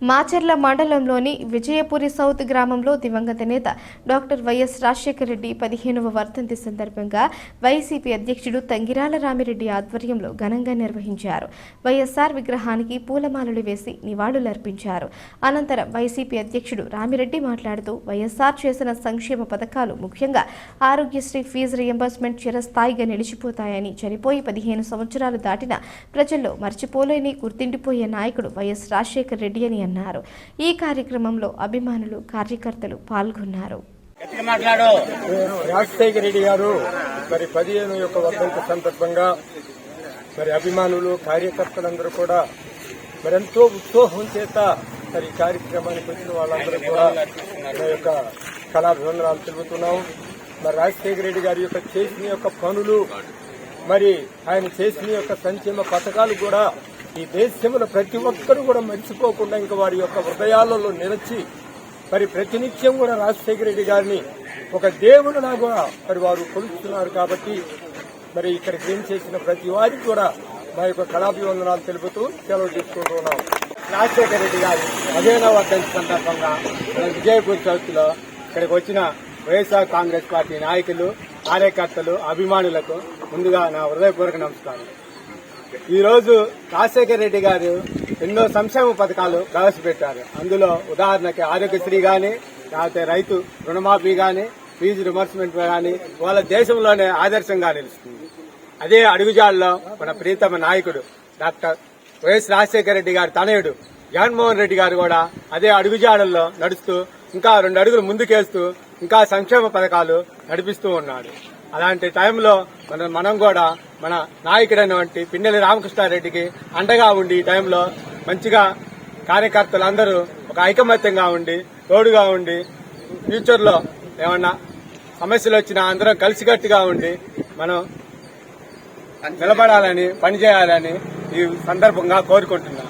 మాచర్ల మండలంలోని విజయపురి సౌత్ గ్రామంలో దివంగత నేత డాక్టర్ వైఎస్ రాజశేఖర రెడ్డి 15వ వర్ధంతి సందర్భంగా వైసీపీ అధ్యక్షుడు తంగిరాల రామిరెడ్డి ఆధ్వర్యంలో ఘనంగా నిర్వహించారు. వైఎస్ఆర్ విగ్రహానికి పూలమాలలు వేసి నివాళులర్పించారు. అనంతరం వైసీపీ అధ్యక్షుడు రామిరెడ్డి మాట్లాడుతూ వైఎస్ఆర్ చేసిన సంక్షేమ పథకాలు ముఖ్యంగా ఆరోగ్యశ్రీ ఫీజు రియంబర్స్మెంట్ చిరస్థాయిగా నిలిచిపోతాయని, చనిపోయి 15 సంవత్సరాలు దాటినా ప్రజల్లో మర్చిపోలేని గుర్తిండిపోయే నాయకుడు వైఎస్ రాజశేఖర రెడ్డి అని అన్నారు. ఈ కార్యక్రమంలో అభిమానులు, కార్యకర్తలు పాల్గొన్నారు. రాజశేఖర రెడ్డి గారు మరి 15 యొక్క వర్ధంతి సందర్భంగా మరి అభిమానులు, కార్యకర్తలందరూ కూడా మరి ఎంతో ఉత్సాహం చేత మరి కార్యక్రమానికి వచ్చిన వాళ్ళందరూ కూడా మన యొక్క కళాభివందనాలు తెలుపుతున్నాం. మరి రాజశేఖర రెడ్డి గారి యొక్క చేసిన యొక్క పనులు, మరి ఆయన చేసిన యొక్క సంక్షేమ పథకాలు కూడా ఈ దేశంలో ప్రతి ఒక్కరూ కూడా మర్చిపోకుండా ఇంకా వారి యొక్క హృదయాలలో నిలిచి మరి ప్రతినిత్యం కూడా రాజశేఖర రెడ్డి గారిని ఒక దేవుడులాగా మరి వారు కొలుస్తున్నారు. కాబట్టి మరి ఇక్కడికి ఏం చేసిన ప్రతి వారికి కూడా మా యొక్క కళాభివందనాలు తెలుపుతూ సెలవు తీసుకుంటున్నాం. రాజశేఖర రెడ్డి గారు 15వ వర్ధంతి సందర్భంగా విజయపూర్ సౌత్ లో ఇక్కడికి వచ్చిన వైఎస్ఆర్ కాంగ్రెస్ పార్టీ నాయకులు, కార్యకర్తలు, అభిమానులకు ముందుగా నా హృదయపూర్వక నమస్కారం. ఈ రోజు రాజశేఖర రెడ్డి గారు ఎన్నో సంక్షేమ పథకాలు ప్రవేశపెట్టారు. అందులో ఉదాహరణకి ఆరోగ్యశ్రీ గాని, లేకపోతే రైతు రుణమాఫీ గాని, ఫీజు రిమర్స్మెంట్ గాని వాళ్ళ దేశంలోనే ఆదర్శంగా నిలుస్తుంది. అదే అడుగుజాడలో మన ప్రీతమ నాయకుడు డాక్టర్ వైఎస్ రాజశేఖర రెడ్డి గారి తనయుడు జగన్మోహన్ రెడ్డి గారు కూడా అదే అడుగుజాడల్లో నడుస్తూ ఇంకా 2 అడుగులు ముందుకేస్తూ ఇంకా సంక్షేమ పథకాలు నడిపిస్తూ ఉన్నాడు. అలాంటి టైంలో మనం కూడా మన నాయకుడైనటువంటి పిన్నెల్లి రామకృష్ణారెడ్డికి అండగా ఉండి ఈ టైంలో మంచిగా కార్యకర్తలందరూ ఒక ఐకమత్యంగా ఉండి తోడుగా ఉండి ఫ్యూచర్ లో ఏమన్నా సమస్యలు వచ్చినా అందరం కలిసికట్టుగా ఉండి మనం నిలబడాలని, పనిచేయాలని ఈ సందర్భంగా కోరుకుంటున్నాం.